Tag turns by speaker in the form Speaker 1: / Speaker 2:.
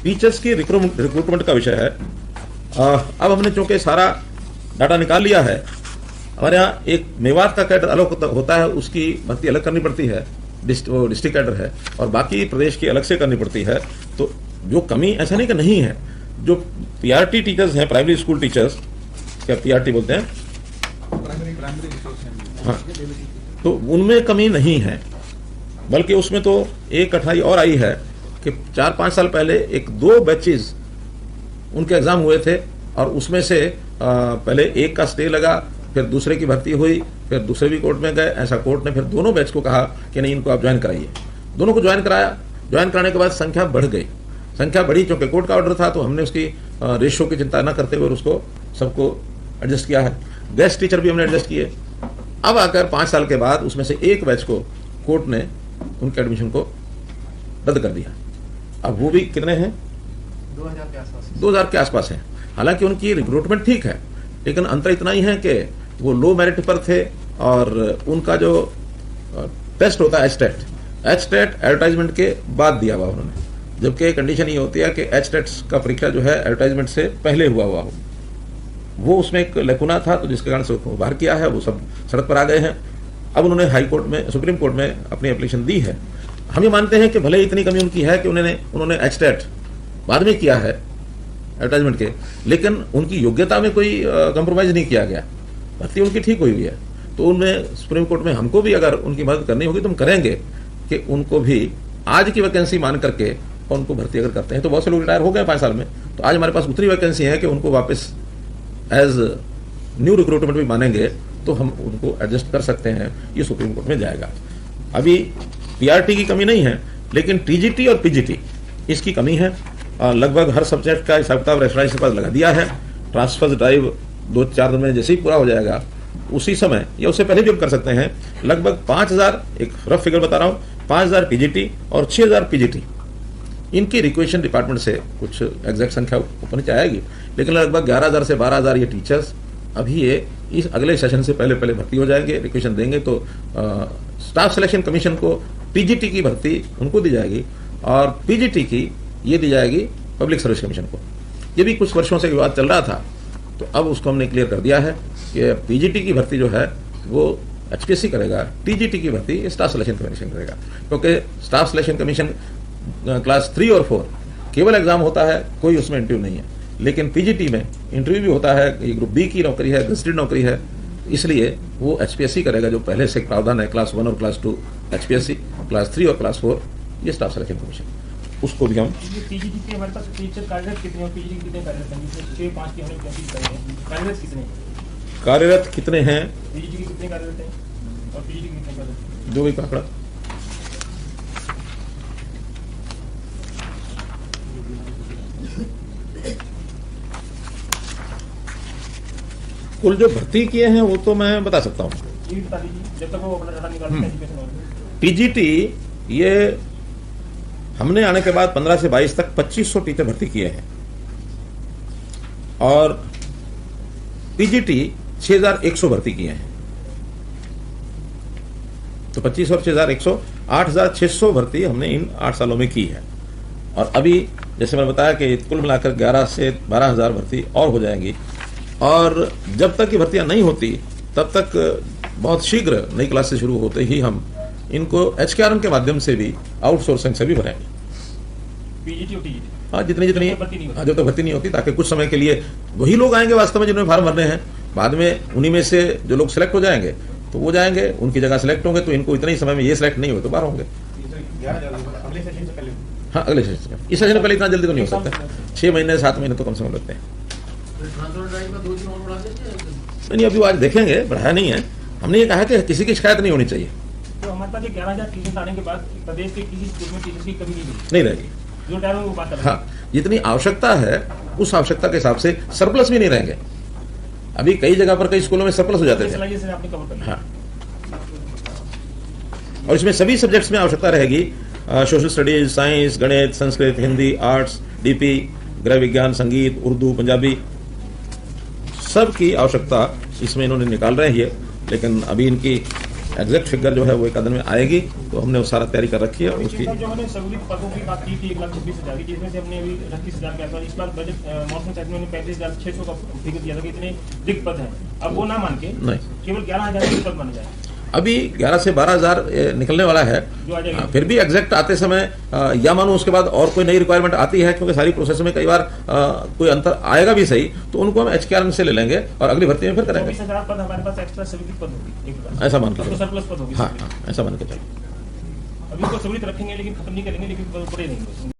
Speaker 1: Teachers की recruitment का विषय है। अब हमने चूंकि सारा डाटा निकाल लिया है, हमारे यहाँ एक मेवात का कैडर अलग होता है, उसकी भर्ती अलग करनी पड़ती है, डिस्ट्रिक्ट कैडर है, और बाकी प्रदेश की अलग से करनी पड़ती है। तो जो कमी ऐसा नहीं कि नहीं है, जो पीआरटी टीचर्स हैं, प्राइमरी स्कूल टीचर्स, क्या पीआरटी बोलते हैं, हाँ, तो उनमें कमी नहीं है, बल्कि उसमें तो एक कठिनाई और आई है कि 4-5 साल पहले 1-2 बैचेस उनके एग्जाम हुए थे, और उसमें से पहले एक का स्टे लगा, फिर दूसरे की भर्ती हुई, फिर दूसरे भी कोर्ट में गए। ऐसा कोर्ट ने फिर दोनों बैच को कहा कि नहीं, इनको आप ज्वाइन कराइए। दोनों को ज्वाइन कराया। ज्वाइन कराने के बाद संख्या बढ़ गई। संख्या बढ़ी चूंकि कोर्ट का ऑर्डर था, तो हमने उसकी रेशियो की चिंता न करते हुए उसको सबको एडजस्ट किया है। गेस्ट टीचर भी हमने एडजस्ट किए। अब आकर 5 साल के बाद उसमें से एक बैच को कोर्ट ने उनके एडमिशन को रद्द कर दिया। अब वो भी कितने हैं, 2000 के आसपास हैं। हालांकि उनकी रिक्रूटमेंट ठीक है, लेकिन अंतर इतना ही है कि वो लो मेरिट पर थे, और उनका जो टेस्ट होता है एच-टेट एडवर्टाइजमेंट के बाद दिया हुआ उन्होंने, जबकि कंडीशन ये होती है कि एच-टेट का परीक्षा जो है एडवर्टाइजमेंट से पहले हुआ हो। वो उसमें एक लेकुना था, तो जिसके कारण से बाहर किया है। वो सब सड़क पर आ गए हैं। अब उन्होंने हाई कोर्ट में, सुप्रीम कोर्ट में अपनी एप्लीकेशन दी है। हम ये मानते हैं कि भले इतनी कमी उनकी है कि उन्होंने एच-टेट बाद में किया है एडवर्टाइजमेंट के, लेकिन उनकी योग्यता में कोई कंप्रोमाइज नहीं किया गया। भर्ती उनकी ठीक हुई है। तो उनमें सुप्रीम कोर्ट में हमको भी अगर उनकी मदद करनी होगी तो हम करेंगे कि उनको भी आज की वैकेंसी मान करके और उनको भर्ती अगर करते हैं, तो बहुत से लोग रिटायर हो गए 5 साल में, तो आज हमारे पास उतनी वैकेंसी है कि उनको वापस एज न्यू रिक्रूटमेंट भी मानेंगे, तो हम उनको एडजस्ट कर सकते हैं। ये सुप्रीम कोर्ट में जाएगा। अभी पीआरटी की कमी नहीं है, लेकिन टीजीटी और पीजीटी इसकी कमी है। लगभग हर सब्जेक्ट का हिसाब किताब रेफरेंस के पास लगा दिया है। ट्रांसफर ड्राइव 2-4 दिन में जैसे ही पूरा हो जाएगा, उसी समय या उससे पहले भी हम कर सकते हैं। लगभग 5000, एक रफ फिगर बता रहा हूँ, 5000 टीजीटी और 6000 पीजीटी, इनकी रिक्वेशन डिपार्टमेंट से कुछ एग्जैक्ट संख्या ऊपर नीचे आएगी, लेकिन लगभग 11000 से 12000 ये टीचर्स अभी ये इस अगले सेशन से पहले भर्ती हो जाएंगे, रिक्वेशन देंगे। तो स्टाफ सिलेक्शन कमीशन को टीजीटी की भर्ती उनको दी जाएगी, और पीजीटी की ये दी जाएगी पब्लिक सर्विस कमीशन को। ये भी कुछ वर्षों से विवाद चल रहा था, तो अब उसको हमने क्लियर कर दिया है कि पीजीटी की भर्ती जो है वो एचपीएससी करेगा, टीजीटी की भर्ती स्टाफ सिलेक्शन कमीशन करेगा। क्योंकि स्टाफ सिलेक्शन कमीशन क्लास 3 और 4 केवल एग्जाम होता है, कोई उसमें इंटरव्यू नहीं है, लेकिन पीजीटी में इंटरव्यू भी होता है। ये ग्रुप बी की नौकरी है, गजेटेड नौकरी है, इसलिए वो एचपीएससी करेगा। जो पहले से प्रावधान है, क्लास 1 और क्लास 2 एचपीएससी, क्लास 3 और क्लास 4 ये स्टाफ सिलेक्शन कमीशन, उसको भी हम।
Speaker 2: पीजीटी के हमारे पास टीचर कार्यरत कितने हैं, पीजीटी कितने कार्यरत हैं? जिसमें 6-5 की हमने कोशिश करी है, कार्यरत कितने हैं?
Speaker 1: कार्यरत कितने हैं,
Speaker 2: पीजीटी के कितने कार्यरत हैं और पीजीटी के कितने कार्यरत हैं?
Speaker 1: जो भी आंकड़ा कुल जो भर्ती किए हैं वो तो मैं बता सकता हूँ।
Speaker 2: ये बता दीजिए जब तक वो अपना डाटा निकालते हैं एजुकेशन वाले।
Speaker 1: टीजीटी ये हमने आने के बाद 15 से 22 तक 2500 टीचर भर्ती किए हैं, और पीजीटी 6100 भर्ती किए हैं। तो 25 और 6100, 8600 भर्ती हमने इन 8 सालों में की है। और अभी जैसे मैंने बताया कि कुल मिलाकर 11 से 12000 भर्ती और हो जाएंगी। और जब तक ये भर्तियां नहीं होती तब तक बहुत शीघ्र नई क्लासेस शुरू होते ही हम इनको एचकेआरएम के माध्यम से भी, आउटसोर्सिंग से भी भरेंगे।
Speaker 2: पीजीटी और टीजीटी,
Speaker 1: हाँ, जितनी
Speaker 2: जब तक
Speaker 1: भर्ती नहीं होती, ताकि कुछ समय के लिए वही लोग आएंगे वास्तव में जिन्होंने फार्म भरने हैं। बाद में उन्हीं में से जो लोग सिलेक्ट हो जाएंगे तो वो जाएंगे, उनकी जगह सिलेक्ट होंगे, तो इनको इतने ही समय में ये सिलेक्ट नहीं हुए तो बाहर होंगे। हाँ, अगले सेशन से। इस सेशन से पहले इतना जल्दी तो नहीं हो सकता, 6 महीने 7 महीने तो कम से कम लगते हैं। नहीं, अभी आज देखेंगे, बढ़ाया नहीं है। हमने ये कहा कि किसी की शिकायत नहीं होनी चाहिए।
Speaker 2: तो हमारे पास 11000 टीचर्स आने के बाद प्रदेश के किसी स्कूल में टीचर्स की कमी
Speaker 1: नहीं रहेगी।
Speaker 2: जो टाइम वो बात
Speaker 1: हाँ, जितनी आवश्यकता है उस आवश्यकता के हिसाब से सरप्लस भी नहीं रहेंगे। अभी कई जगह पर कई स्कूलों में सरप्लस हो जाते थे। हाँ, और इसमें सभी सब्जेक्ट्स में आवश्यकता रहेगी, सोशल स्टडीज, साइंस, गणित, संस्कृत, हिंदी, आर्ट्स, डीपी, गृह विज्ञान, संगीत, उर्दू, पंजाबी, सब की आवश्यकता इसमें इन्होंने निकाल रही है। लेकिन अभी इनकी एग्जैक्ट फिगर जो है वो एक आध दिन में आएगी, तो हमने वो सारा तैयारी कर रखी है उसकी।
Speaker 2: जो हमने सहुलियत पदों की बात की थी 1,26,000 की, जिसमें से हमने अभी 38,000 के आसपास, इस बार बजट मॉनसून सेशन में 35,600 का फिगर दिया था कि इतने रिक्त पद हैं। अब वो ना मान के
Speaker 1: नहीं,
Speaker 2: केवल 11,000 के पद माने जाए।
Speaker 1: अभी 11 से 12,000 निकलने वाला है।
Speaker 2: जो आ जाएगा।
Speaker 1: फिर भी एग्जैक्ट आते समय या मानो उसके बाद और कोई नई रिक्वायरमेंट आती है, क्योंकि सारी प्रोसेस में कई बार कोई अंतर आएगा भी सही, तो उनको हम HKRN से ले लेंगे और अगली भर्ती में फिर करेंगे।
Speaker 2: 24,000 पद हमारे पास एक्स्ट्रा स्वीकृत पद होगी एक बार।
Speaker 1: ऐसा मान के
Speaker 2: तो
Speaker 1: चलो।
Speaker 2: सरप्लस पद होगी।
Speaker 1: हाँ हाँ, ऐसा मान के चलो।
Speaker 2: अभी तो सहूलियत रखेंगे लेकिन खत्म नहीं करेंगे, लेकिन बड़े नहीं